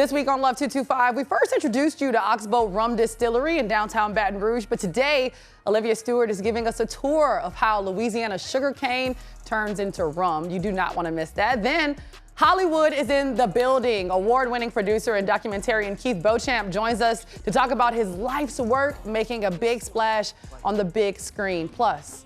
This week on Love 225, we first introduced you to Oxbow Rum Distillery in downtown Baton Rouge, but today, Olivia Stewert is giving us a tour of how Louisiana sugarcane turns into rum. You do not want to miss that. Then, Hollywood is in the building. Award-winning producer and documentarian Keith Beauchamp joins us to talk about his life's work making a big splash on the big screen. Plus,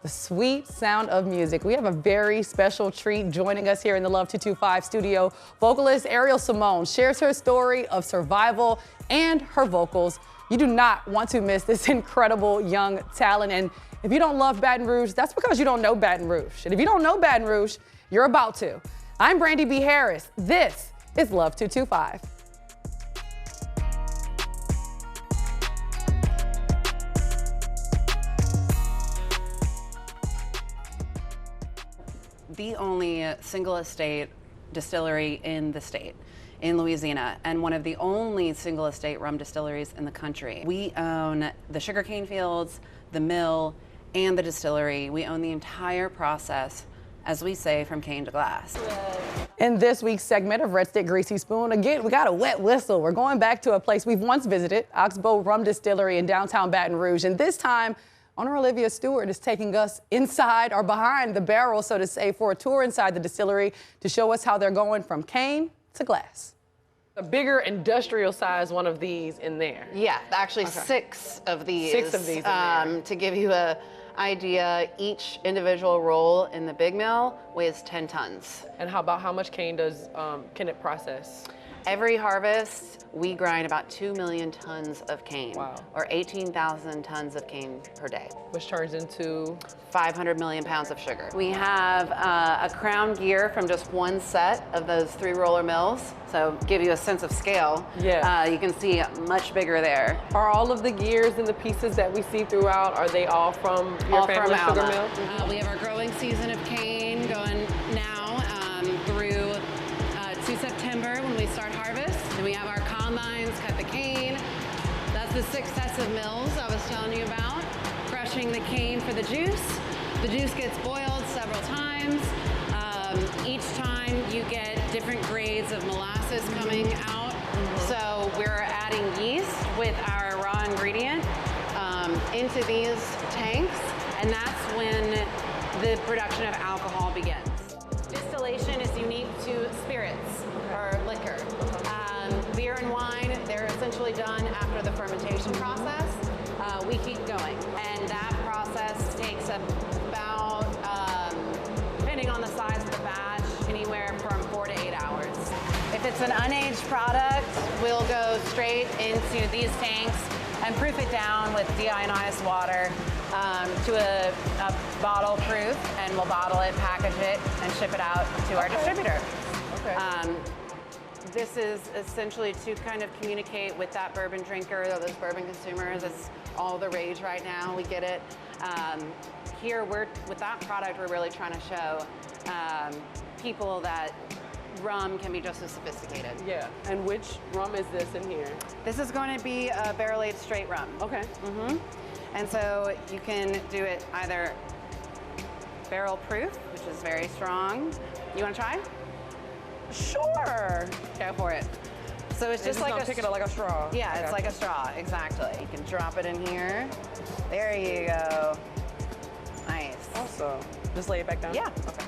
the sweet sound of music. We have a very special treat joining us here in the Love 225 studio. Vocalist Ariel Simone shares her story of survival and her vocals. You do not want to miss this incredible young talent. And if you don't love Baton Rouge, that's because you don't know Baton Rouge. And if you don't know Baton Rouge, you're about to. I'm Brandy B. Harris. This is Love 225. The only single estate distillery in the state, in Louisiana, and one of the only single estate rum distilleries in the country. We own the sugarcane fields, the mill, and the distillery. We own the entire process, as we say, from cane to glass. In this week's segment of Red Stick Greasy Spoon, again, we got a wet whistle. We're going back to a place we've once visited, Oxbow Rum Distillery in downtown Baton Rouge, and this time, owner Olivia Stewert is taking us inside or behind the barrel, so to say, for a tour inside the distillery to show us how they're going from cane to glass. A bigger industrial size one of these in there. Yeah, actually six of these. Six of these in there. To give you an idea, each individual roll in the big mill weighs 10 tons. And how about how much cane does can it process? Every harvest, we grind about 2 million tons of cane, Wow. or 18,000 tons of cane per day. Which turns into 500 million pounds of sugar. We have a crown gear from just one set of those 3 roller mills. So give you a sense of scale. Yeah. You can see much bigger there. Are all of the gears and the pieces that we see throughout, are they all from your All from family sugar Alma. mill? We have our growing season of cane going now through to September when we start harvest. And we have our combines cut the cane. That's the 6 sets of mills I was telling you about. Crushing the cane for the juice. The juice gets boiled several times. Each time you get different grades of molasses coming out. So we're adding yeast with our raw ingredient into these tanks, and that's when the production of alcohol begins. Distillation is unique to spirits or liquor. Beer and wine, they're essentially done after the fermentation process. We keep going, and that process takes about, depending on the size of the batch, anywhere from 4 to 8 hours. If it's an unaged product, we'll go straight into these tanks and proof it down with deionized water to a bottle proof, and we'll bottle it, package it, and ship it out to our distributor. Okay. This is essentially to kind of communicate with that bourbon drinker or those bourbon consumers. It's all the rage right now, we get it. Here, with that product, we're really trying to show people that rum can be just as sophisticated. Yeah, and which rum is this in here? This is going to be a barrel-aged straight rum. Okay. And so you can do it either barrel proof, which is very strong. You want to try? Sure. Go for it. So it's just like pick it up like a straw. Yeah, it's like a straw, exactly. You can drop it in here. There you go. Nice. Awesome. Just lay it back down? Yeah. Okay.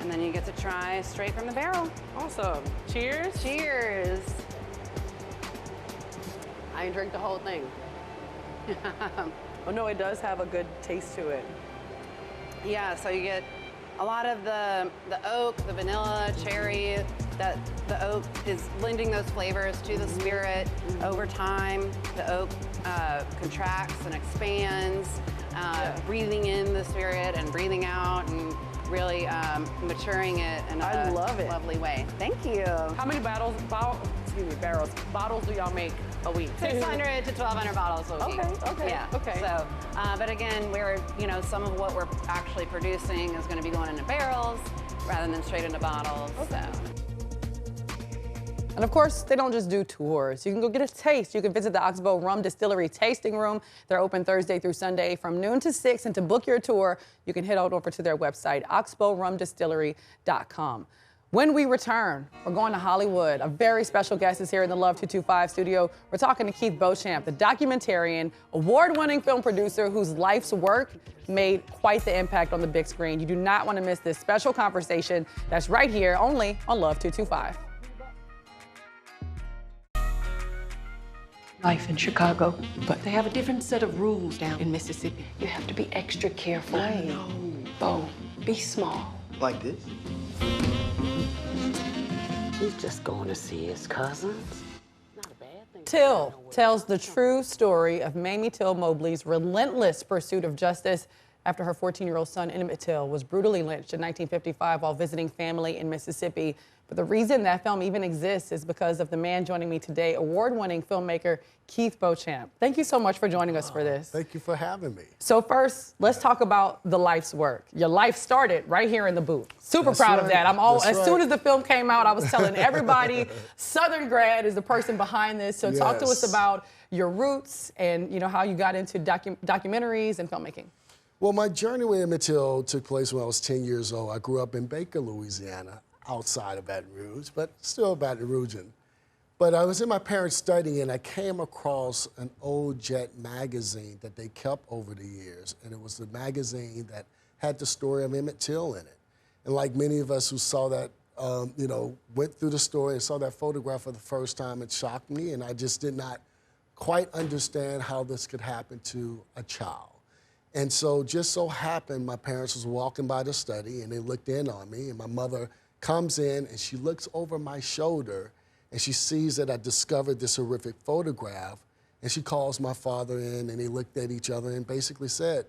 And then you get to try straight from the barrel. Awesome. Cheers. Cheers. I didn't drink the whole thing. Oh no, it does have a good taste to it. Yeah, so you get a lot of the oak, the vanilla, cherry, that the oak is lending those flavors to the spirit. Over time, the oak contracts and expands, breathing in the spirit and breathing out, and really maturing it in I a love it. lovely way. Thank you. How many bottles do y'all make a week? 600 to 1,200 bottles a week. Okay, Yeah. okay. So, but again, some of what we're actually producing is going to be going into barrels rather than straight into bottles. Okay. So. And of course, they don't just do tours. You can go get a taste. You can visit the Oxbow Rum Distillery tasting room. They're open Thursday through Sunday from noon to 6. And to book your tour, you can head on over to their website, oxbowrumdistillery.com. When we return, we're going to Hollywood. A very special guest is here in the Love 225 studio. We're talking to Keith Beauchamp, the documentarian, award-winning film producer whose life's work made quite the impact on the big screen. You do not want to miss this special conversation that's right here only on Love 225. Life in Chicago, but they have a different set of rules down in Mississippi. You have to be extra careful. I know. Bo, be small. Like this? He's just going to see his cousins. Not a bad thing. Till tells the true story of Mamie Till-Mobley's relentless pursuit of justice after her 14-year-old son, Emmitt Till, was brutally lynched in 1955 while visiting family in Mississippi. But the reason that film even exists is because of the man joining me today, award-winning filmmaker Keith Beauchamp. Thank you so much for joining us for this. Thank you for having me. So first, let's talk about the life's work. Your life started right here in the booth. Super proud of that. As soon as the film came out, I was telling everybody, Southern grad is the person behind this. So talk to us about your roots and how you got into documentaries and filmmaking. Well, my journey with Emmitt Till took place when I was 10 years old. I grew up in Baton, Louisiana, outside of Baton Rouge, but still Baton Rougean. But I was in my parents' study and I came across an old Jet magazine that they kept over the years. And it was the magazine that had the story of Emmitt Till in it. And like many of us who saw that, went through the story and saw that photograph for the first time, it shocked me. And I just did not quite understand how this could happen to a child. And so just so happened, my parents was walking by the study and they looked in on me, and my mother comes in and she looks over my shoulder and she sees that I discovered this horrific photograph, and she calls my father in and they looked at each other and basically said,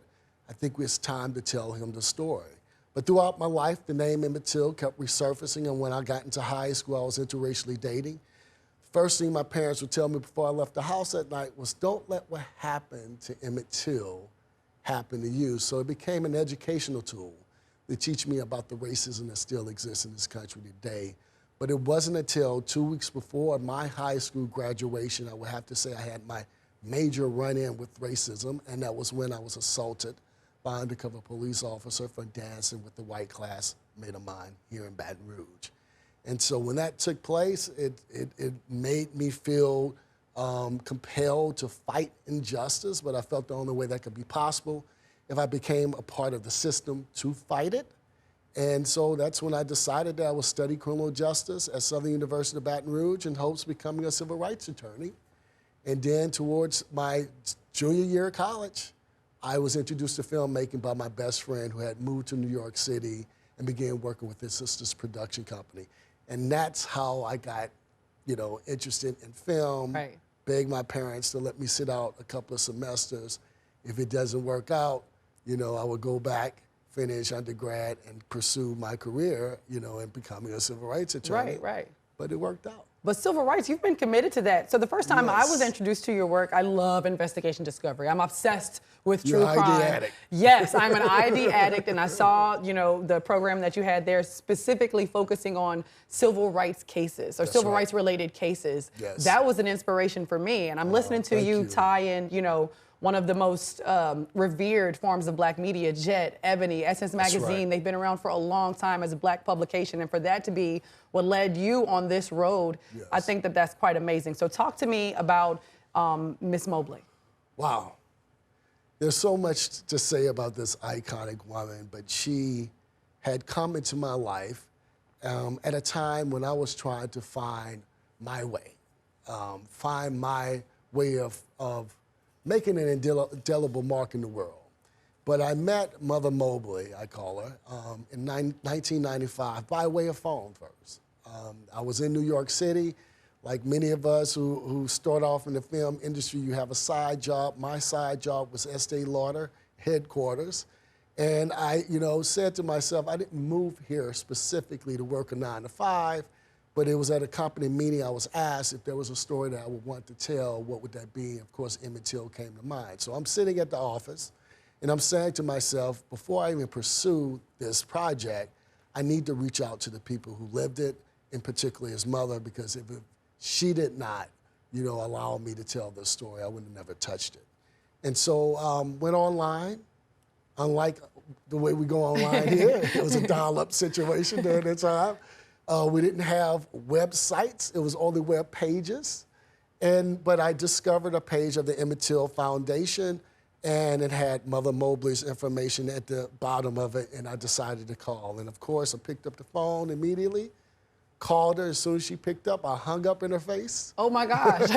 I think it's time to tell him the story. But throughout my life, the name Emmitt Till kept resurfacing, and when I got into high school, I was interracially dating. First thing my parents would tell me before I left the house at night was, don't let what happened to Emmitt Till happen to you. So it became an educational tool to teach me about the racism that still exists in this country today. But it wasn't until 2 weeks before my high school graduation, I would have to say I had my major run-in with racism, and that was when I was assaulted by an undercover police officer for dancing with the white classmate of mine here in Baton Rouge. And so when that took place, it made me feel compelled to fight injustice, but I felt the only way that could be possible if I became a part of the system to fight it. And so that's when I decided that I would study criminal justice at Southern University of Baton Rouge in hopes of becoming a civil rights attorney. And then towards my junior year of college, I was introduced to filmmaking by my best friend who had moved to New York City and began working with his sister's production company. And that's how I got interested in film, begged my parents to let me sit out a couple of semesters. If it doesn't work out, I would go back, finish undergrad, and pursue my career, in becoming a civil rights attorney. Right. But it worked out. But civil rights, you've been committed to that. So the first time I was introduced to your work, I love investigation discovery. I'm obsessed with true crime. ID addict. Yes, I'm an ID addict, and I saw, the program that you had there specifically focusing on civil rights cases or civil rights related cases. Yes. That was an inspiration for me, and I'm listening to you tie in, one of the most revered forms of black media, Jet, Ebony, Essence Magazine. They've been around for a long time as a black publication, and for that to be what led you on this road, I think that that's quite amazing. So talk to me about Miss Mobley. Wow. There's so much to say about this iconic woman, but she had come into my life at a time when I was trying to find my way, find my way of making an indelible mark in the world. But I met Mother Mobley, I call her, in 1995 by way of phone first. I was in New York City. Like many of us who start off in the film industry, you have a side job. My side job was Estee Lauder headquarters. And I, said to myself, I didn't move here specifically to work a 9 to 5, but it was at a company meeting I was asked if there was a story that I would want to tell, what would that be? Of course, Emmitt Till came to mind. So I'm sitting at the office, and I'm saying to myself, before I even pursue this project, I need to reach out to the people who lived it in particular his mother, because if she did not, you know, allow me to tell this story, I would have never touched it. And so went online, unlike the way we go online here. It was a dial-up situation during that time. We didn't have websites. It was only web pages. But I discovered a page of the Emmitt Till Foundation, and it had Mother Mobley's information at the bottom of it, and I decided to call. And of course, I picked up the phone immediately, called her. As soon as she picked up, I hung up in her face. Oh my gosh.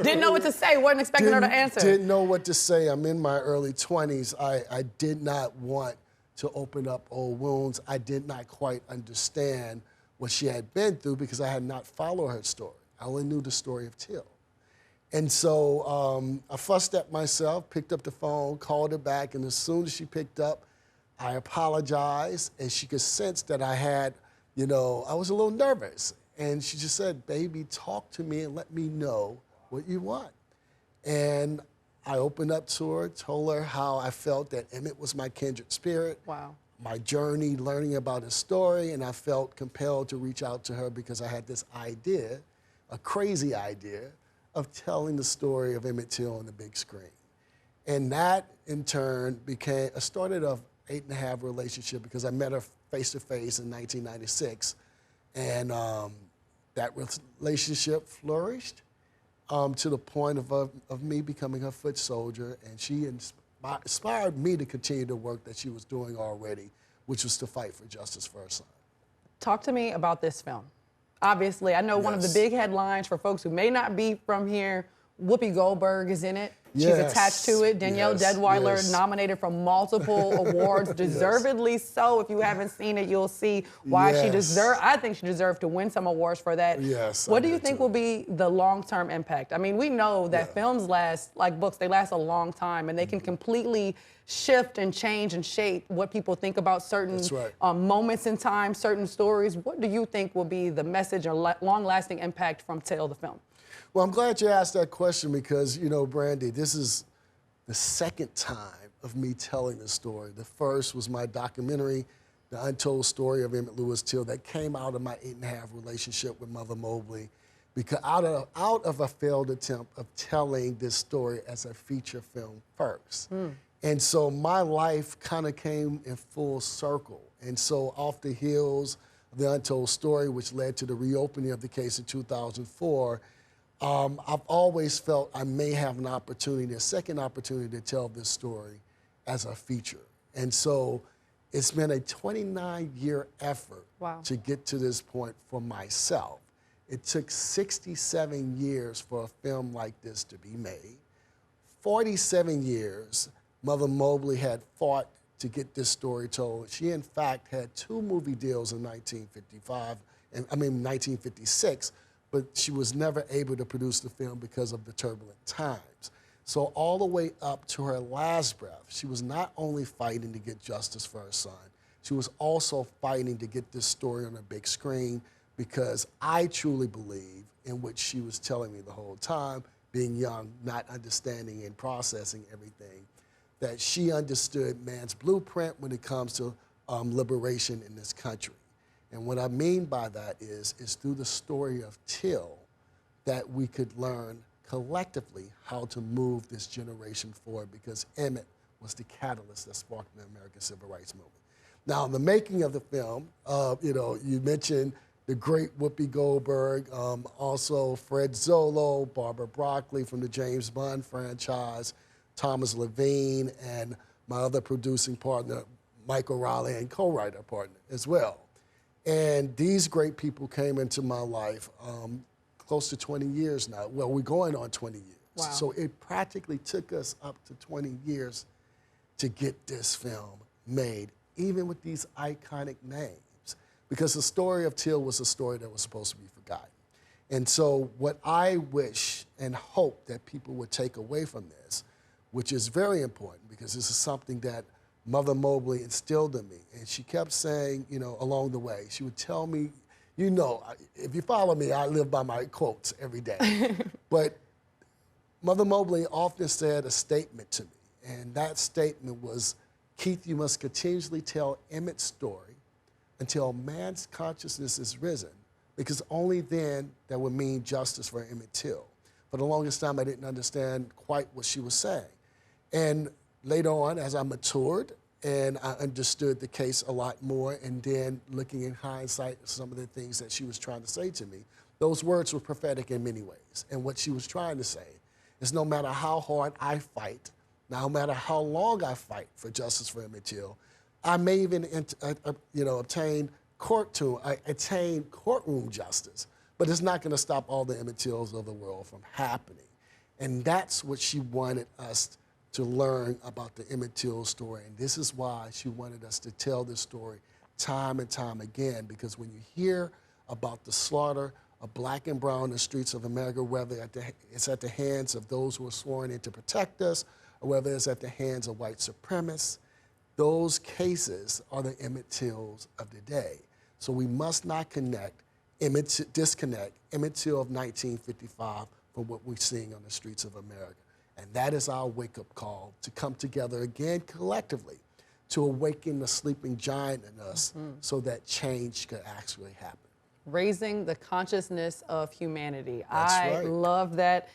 Didn't know what to say, wasn't expecting her to answer. Didn't know what to say. I'm in my early 20s. I did not want to open up old wounds. I did not quite understand what she had been through because I had not followed her story. I only knew the story of Till. And so I fussed at myself, picked up the phone, called her back, and as soon as she picked up, I apologized, and she could sense that I had, you know, I was a little nervous. And she just said, baby, talk to me and let me know what you want. And I opened up to her, told her how I felt that Emmitt was my kindred spirit. Wow. My journey learning about his story, and I felt compelled to reach out to her because I had this idea, a crazy idea, of telling the story of Emmitt Till on the big screen. And that, in turn, started an 8.5 relationship because I met her face-to-face in 1996. And that relationship flourished to the point of me becoming her foot soldier, and she inspired me to continue the work that she was doing already, which was to fight for justice for her son. Talk to me about this film. Obviously, I know one of the big headlines for folks who may not be from here, Whoopi Goldberg is in it. She's attached to it. Danielle Deadwyler nominated for multiple awards, deservedly so. If you haven't seen it, you'll see why she deserved. I think she deserved to win some awards for that. What do you think will be the long-term impact? I mean, we know that films last, like books, they last a long time, and they can completely shift and change and shape what people think about certain moments in time, certain stories. What do you think will be the message or long-lasting impact from Till, the film? Well, I'm glad you asked that question because, you know, Brandy, this is the second time of me telling this story. The first was my documentary, The Untold Story of Emmitt Louis Till, that came out of my 8.5 relationship with Mother Mobley, because out of a failed attempt of telling this story as a feature film first. And so my life kind of came in full circle. And so off the heels of The Untold Story, which led to the reopening of the case in 2004, I've always felt I may have an opportunity, a second opportunity to tell this story as a feature. And so it's been a 29-year effort to get to this point for myself. It took 67 years for a film like this to be made. 47 years Mother Mobley had fought to get this story told. She, in fact, had 2 movie deals in 1956, but she was never able to produce the film because of the turbulent times. So all the way up to her last breath, she was not only fighting to get justice for her son, she was also fighting to get this story on a big screen, because I truly believe in what she was telling me the whole time, being young, not understanding and processing everything, that she understood man's blueprint when it comes to liberation in this country. And what I mean by that is through the story of Till that we could learn collectively how to move this generation forward, because Emmitt was the catalyst that sparked the American Civil Rights Movement. Now, in the making of the film, you know, you mentioned the great Whoopi Goldberg, also Fred Zolo, Barbara Broccoli from the James Bond franchise, Thomas Levine, and my other producing partner, Michael Raleigh, and co-writer partner as well. And these great people came into my life close to 20 years now. Well, we're going on 20 years. Wow. So it practically took us up to 20 years to get this film made, even with these iconic names, because the story of Till was a story that was supposed to be forgotten. And so what I wish and hope that people would take away from this, which is very important, because this is something that Mother Mobley instilled in me. And she kept saying, you know, along the way, she would tell me, you know, if you follow me, I live by my quotes every day. But Mother Mobley often said a statement to me, and that statement was, Keith, you must continuously tell Emmitt's story until man's consciousness is risen, because only then that would mean justice for Emmitt Till. For the longest time, I didn't understand quite what she was saying. And later on, as I matured and I understood the case a lot more, and then looking in hindsight at some of the things that she was trying to say to me, those words were prophetic in many ways. And what she was trying to say is no matter how hard I fight, no matter how long I fight for justice for Emmitt Till, I may even attain courtroom justice, but it's not going to stop all the Emmitt Tills of the world from happening. And that's what she wanted us to learn about the Emmitt Till story. And this is why she wanted us to tell this story time and time again, because when you hear about the slaughter of black and brown in the streets of America, whether it's at the hands of those who are sworn in to protect us, or whether it's at the hands of white supremacists, those cases are the Emmitt Tills of the day. So we must not disconnect Emmitt Till of 1955 from what we're seeing on the streets of America. And that is our wake-up call, to come together again collectively to awaken the sleeping giant in us so that change could actually happen. Raising the consciousness of humanity. That's I right. love that.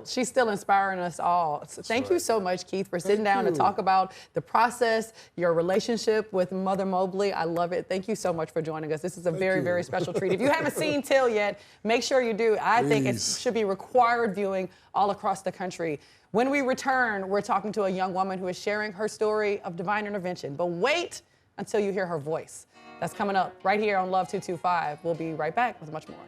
She's still inspiring us all. So thank you so much, Keith, for sitting down to talk about the process, your relationship with Mother Mobley. I love it. Thank you so much for joining us. This is a very special treat. If you haven't seen Till yet, make sure you do. I think it should be required viewing all across the country. When we return, we're talking to a young woman who is sharing her story of divine intervention. But wait until you hear her voice. That's coming up right here on Love 225. We'll be right back with much more.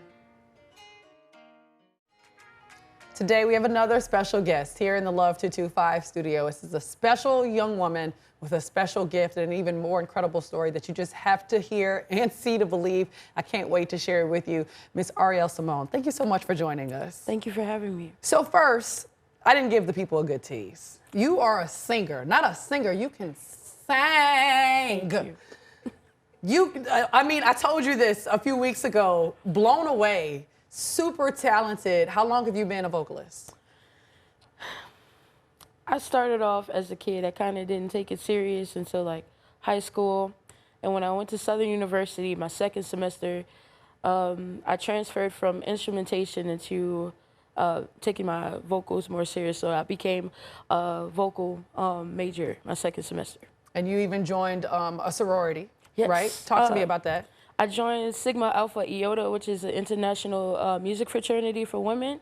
Today, we have another special guest here in the Love 225 studio. This is a special young woman with a special gift and an even more incredible story that you just have to hear and see to believe. I can't wait to share it with you. Miss Ariel Simone, thank you so much for joining us. Thank you for having me. So first, I didn't give the people a good tease. You are a singer. Not a singer, you can sing. Thank you. I told you this a few weeks ago, blown away, super talented. How long have you been a vocalist? I started off as a kid. I kind of didn't take it serious until like high school. And when I went to Southern University, my second semester, I transferred from instrumentation into taking my vocals more serious. So I became a vocal major my second semester. And you even joined a sorority. Yes. Right? Talk to me about that. I joined Sigma Alpha Iota, which is an international music fraternity for women,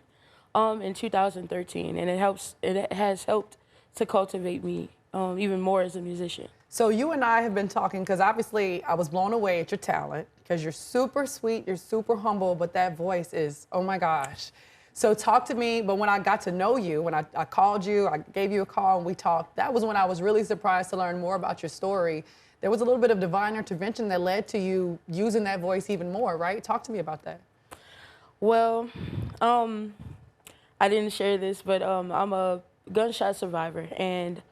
in 2013, and it has helped to cultivate me even more as a musician. So you and I have been talking, because obviously I was blown away at your talent, because you're super sweet, you're super humble, but that voice is, oh my gosh. So talk to me, but when I got to know you, when I called you, I gave you a call and we talked, that was when I was really surprised to learn more about your story. There was a little bit of divine intervention that led to you using that voice even more, right? Talk to me about that. Well, I didn't share this, but I'm a gunshot survivor. And,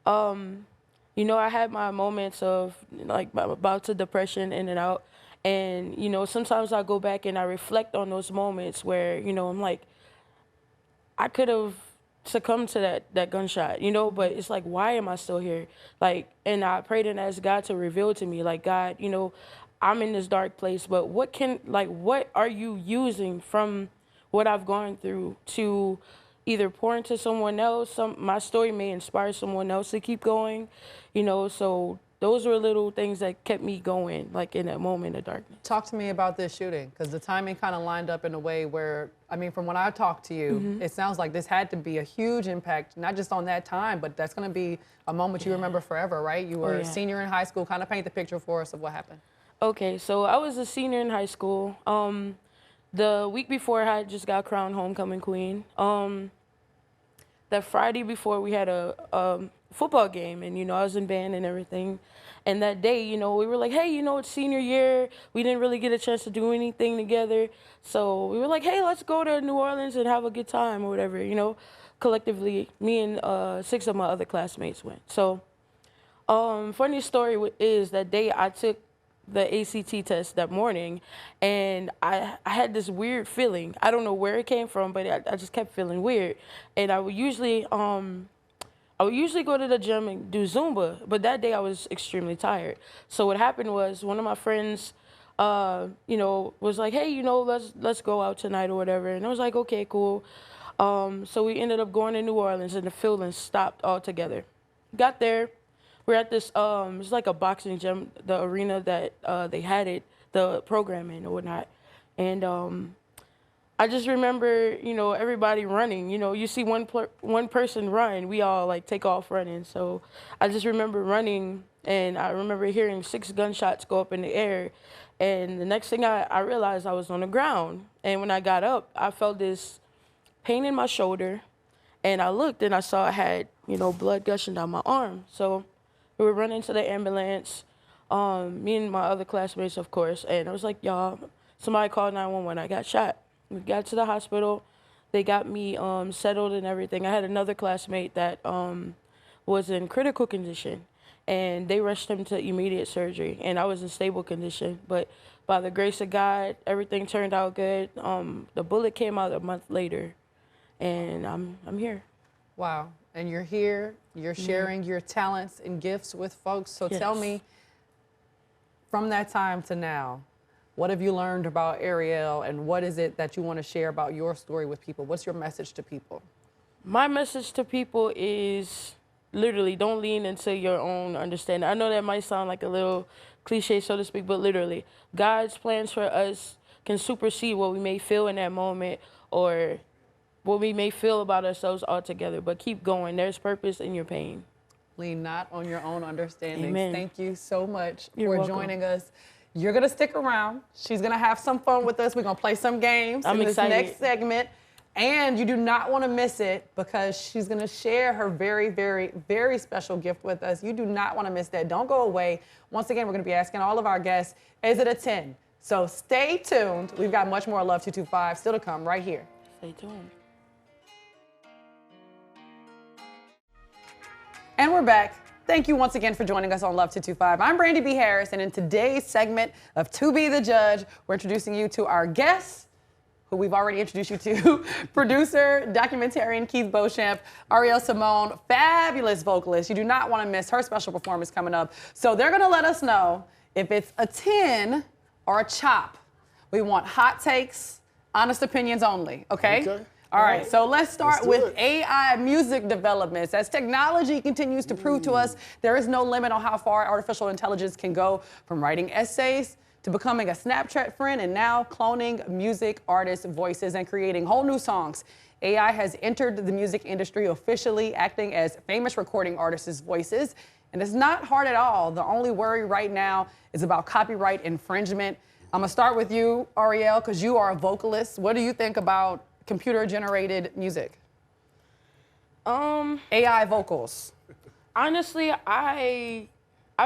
I had my moments of like bouts of depression in and out. And, sometimes I go back and I reflect on those moments where, I'm like, I could have succumb to that gunshot, but it's like, why am I still here? Like, and I prayed and asked God to reveal to me, like, God, I'm in this dark place, but what are you using from what I've gone through to either pour into someone else? My story may inspire someone else to keep going, so those were little things that kept me going, like in that moment of darkness. Talk to me about this shooting, because the timing kind of lined up in a way where, from when I talked to you, it sounds like this had to be a huge impact, not just on that time, but that's going to be a moment you remember forever, right? You were a senior in high school. Kind of paint the picture for us of what happened. Okay, so I was a senior in high school. The week before, I just got crowned homecoming queen. That Friday before, we had a football game, and I was in band and everything. And that day, we were like, hey, it's senior year. We didn't really get a chance to do anything together. So we were like, hey, let's go to New Orleans and have a good time or whatever, Collectively, me and 6 of my other classmates went. So funny story is that day I took the ACT test that morning, and I had this weird feeling. I don't know where it came from, but I just kept feeling weird. And I would usually go to the gym and do Zumba, but that day I was extremely tired. So what happened was one of my friends you know, was like, hey, you know, let's go out tonight or whatever. And I was like, okay, cool. So we ended up going to New Orleans, and the feeling stopped altogether. Got there, we're at this, it's like a boxing gym, the arena that they had it, the programming or whatnot. And I just remember, you know, everybody running. You know, you see one person run, we all like take off running. So I just remember running, and I remember hearing 6 gunshots go up in the air. And the next thing I realized I was on the ground. And when I got up, I felt this pain in my shoulder. And I looked and I saw I had, you know, blood gushing down my arm. So we were running to the ambulance, me and my other classmates, of course. And I was like, y'all, somebody called 911. I got shot. We got to the hospital. They got me settled and everything. I had another classmate that was in critical condition, and they rushed him to immediate surgery. And I was in stable condition. But by the grace of God, everything turned out good. The bullet came out a month later, and I'm here. Wow. And you're here, you're sharing your talents and gifts with folks. So tell me, from that time to now, what have you learned about Ariel, and what is it that you want to share about your story with people? What's your message to people? My message to people is literally don't lean into your own understanding. I know that might sound like a little cliche, so to speak, but literally, God's plans for us can supersede what we may feel in that moment or what we may feel about ourselves altogether. But keep going. There's purpose in your pain. Lean not on your own understandings. Amen. Thank you so much You're for welcome. joining us. You're going to stick around. She's going to have some fun with us. We're going to play some games in this next segment. And you do not want to miss it because she's going to share her very, very, very special gift with us. You do not want to miss that. Don't go away. Once again, we're going to be asking all of our guests, is it a 10? So stay tuned. We've got much more Love 225 still to come right here. Stay tuned. And we're back. Thank you once again for joining us on Love 225. I'm Brandy B. Harris, and in today's segment of To Be the Judge, we're introducing you to our guests, who we've already introduced you to, producer, documentarian Keith Beauchamp, Ariel Simone, fabulous vocalist. You do not want to miss her special performance coming up. So they're going to let us know if it's a 10 or a chop. We want hot takes, honest opinions only, okay? All right, so let's start with AI music developments. As technology continues to prove to us there is no limit on how far artificial intelligence can go, from writing essays to becoming a Snapchat friend and now cloning music artists' voices and creating whole new songs. AI has entered the music industry officially, acting as famous recording artists' voices. And it's not hard at all. The only worry right now is about copyright infringement. I'm gonna start with you, Ariel, because you are a vocalist. What do you think about computer-generated music? AI vocals. Honestly, I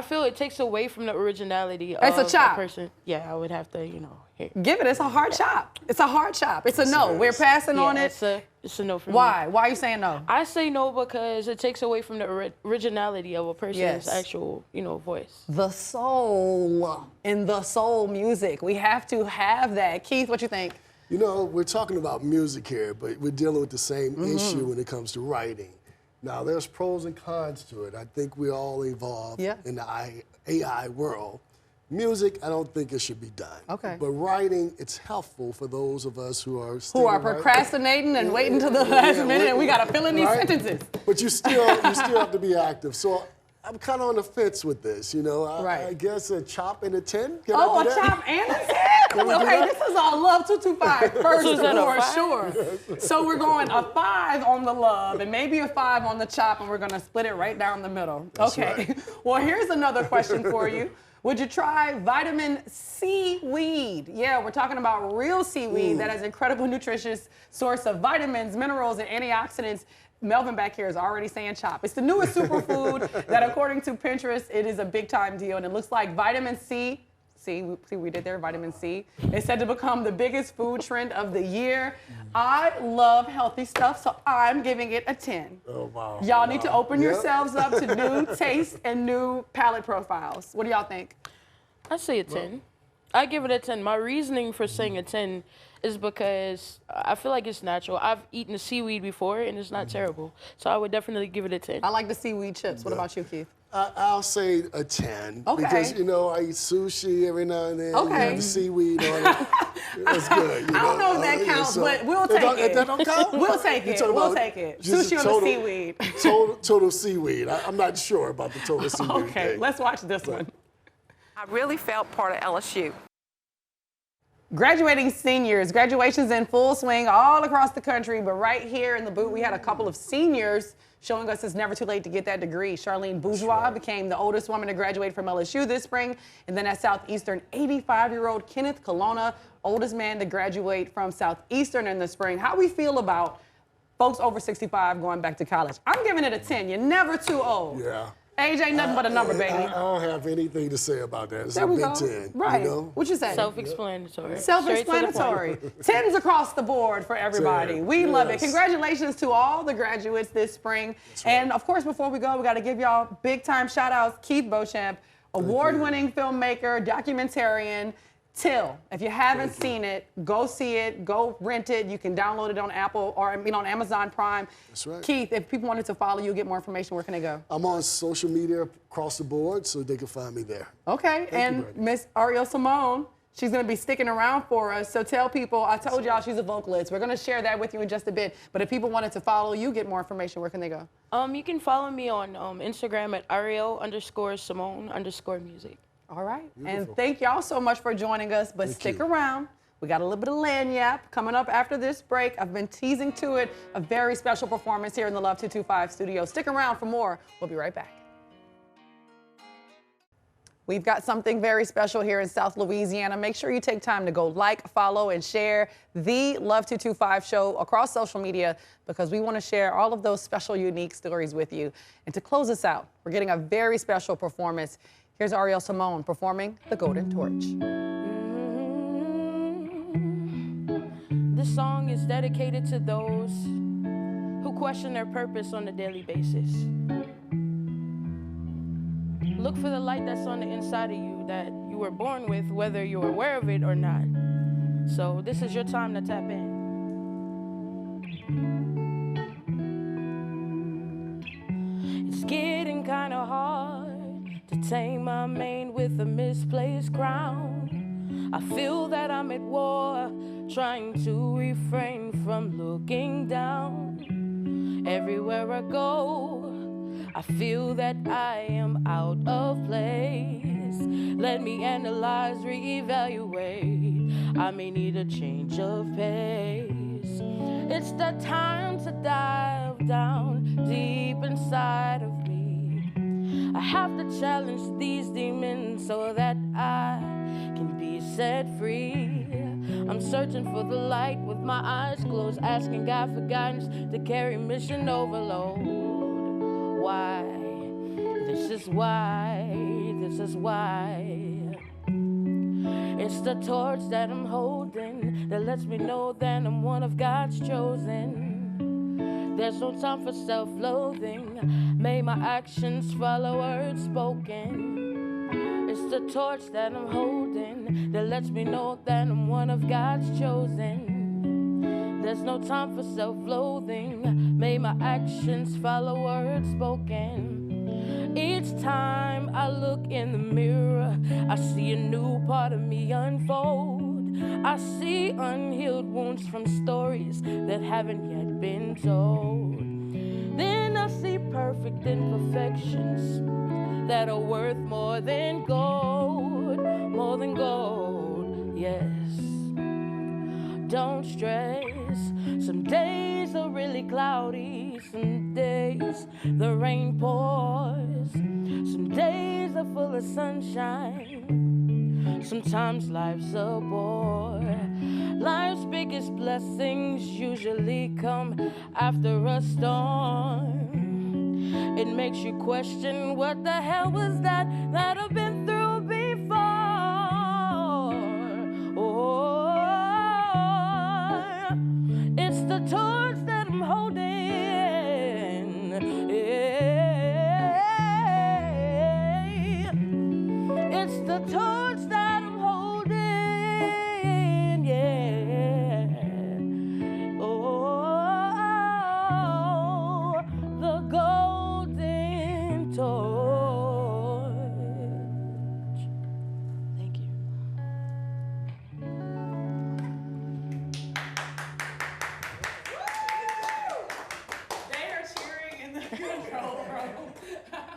feel it takes away from the originality It's of a chop. a person. Yeah, I would have to, you know. Give it. It's a hard chop. It's a hard chop. It's a no. We're passing on it. It's a no for me. Why? Why are you saying no? I say no because it takes away from the originality of a person's actual, you know, voice. The soul in the soul music. We have to have that. Keith, what you think? You know, we're talking about music here, but we're dealing with the same issue when it comes to writing. Now, there's pros and cons to it. I think we all evolved in the AI world. Music, I don't think it should be done. Okay. But writing, it's helpful for those of us who are procrastinating and waiting till the last minute, and we got to fill in these sentences. But you still have to be active. So I'm kind of on the fence with this, you know. I guess a chop and a 10. Can I do that? Chop and a 10? Okay, this is all Love 225 first for sure. So we're going a 5 on the love and maybe a 5 on the chop, and we're going to split it right down the middle. That's okay. Right. Well, here's another question for you. Would you try vitamin seaweed? Yeah, we're talking about real seaweed that has incredible nutritious source of vitamins, minerals, and antioxidants. Melvin back here is already saying chop. It's the newest superfood that, according to Pinterest, it is a big time deal. And it looks like vitamin C, see we did there, vitamin C, is said to become the biggest food trend of the year. I love healthy stuff, so I'm giving it a 10. Oh, wow. Y'all need to open yourselves up to new tastes and new palate profiles. What do y'all think? I say a 10. I give it a 10. My reasoning for saying a 10 is because I feel like it's natural. I've eaten the seaweed before, and it's not terrible. So I would definitely give it a 10. I like the seaweed chips. What about you, Keith? I'll say a 10. Okay. Because, you know, I eat sushi every now and then. Okay. You have the seaweed on it. That's good. I don't know if that counts, so- but we'll take it. That don't count? We'll take You're it. talking We'll about take it. just Sushi on the seaweed. Total seaweed. I'm not sure about the total seaweed Okay, thing. let's watch this one. I really felt part of LSU. Graduating seniors, graduation's in full swing all across the country, but right here in the booth, we had a couple of seniors showing us it's never too late to get that degree. Charlene Bourgeois became the oldest woman to graduate from LSU this spring, and then at Southeastern, 85-year-old Kenneth Colonna, oldest man to graduate from Southeastern in the spring. How we feel about folks over 65 going back to college? I'm giving it a 10. You're never too old. Yeah. Age ain't nothing but a number, baby. I don't have anything to say about that. It's There a we big go. 10. Right. You know? What you say? Self-explanatory. Self-explanatory. 10s across the board for everybody. 10, We love it. yes. Congratulations to all the graduates this spring. And of course, before we go, we got to give y'all big time shout outs. Keith Beauchamp, award-winning filmmaker, documentarian. Till, if you haven't seen it, go see it, go rent it. You can download it on Apple or on Amazon Prime. That's right. Keith, if people wanted to follow you, get more information, where can they go? I'm on social media across the board, so they can find me there. Okay, and Brittany. Miss Ariel Simone, she's going to be sticking around for us. So tell people, I told y'all she's a vocalist. We're going to share that with you in just a bit. But if people wanted to follow you, get more information, where can they go? You can follow me on Instagram at Ariel_Simone_music. All right. Beautiful. And thank y'all so much for joining us. But stick around. We got a little bit of lanyap coming up after this break. I've been teasing to it a very special performance here in the Love 225 studio. Stick around for more. We'll be right back. We've got something very special here in South Louisiana. Make sure you take time to go like, follow, and share the Love 225 show across social media, because we want to share all of those special, unique stories with you. And to close us out, we're getting a very special performance. Here's Ariel Simone performing The Golden Torch. This song is dedicated to those who question their purpose on a daily basis. Look for the light that's on the inside of you that you were born with, whether you're aware of it or not. So this is your time to tap in. It's getting kind of hard to tame my mane with a misplaced crown. I feel that I'm at war, trying to refrain from looking down. Everywhere I go, I feel that I am out of place. Let me analyze, reevaluate. I may need a change of pace. It's the time to dive down deep inside of me. I have to challenge these demons so that I can be set free. I'm searching for the light with my eyes closed, asking God for guidance to carry mission overload. Why? This is why. It's the torch that I'm holding that lets me know that I'm one of God's chosen. There's no time for self-loathing. May my actions follow words spoken. It's the torch that I'm holding that lets me know that I'm one of God's chosen. There's no time for self-loathing. May my actions follow words spoken. Each time I look in the mirror, I see a new part of me unfold. I see unhealed wounds from stories that haven't yet been told. Then I see perfect imperfections that are worth more than gold, yes. Don't stress, some days are really cloudy, some days the rain pours, some days are full of sunshine, sometimes life's a bore. Life's biggest blessings usually come after a storm. It makes you question, what the hell was that I've been through before? Oh, it's the torch that I'm holding. Yeah. It's the torch that I'm holding. Yeah. Oh, the golden torch. bro.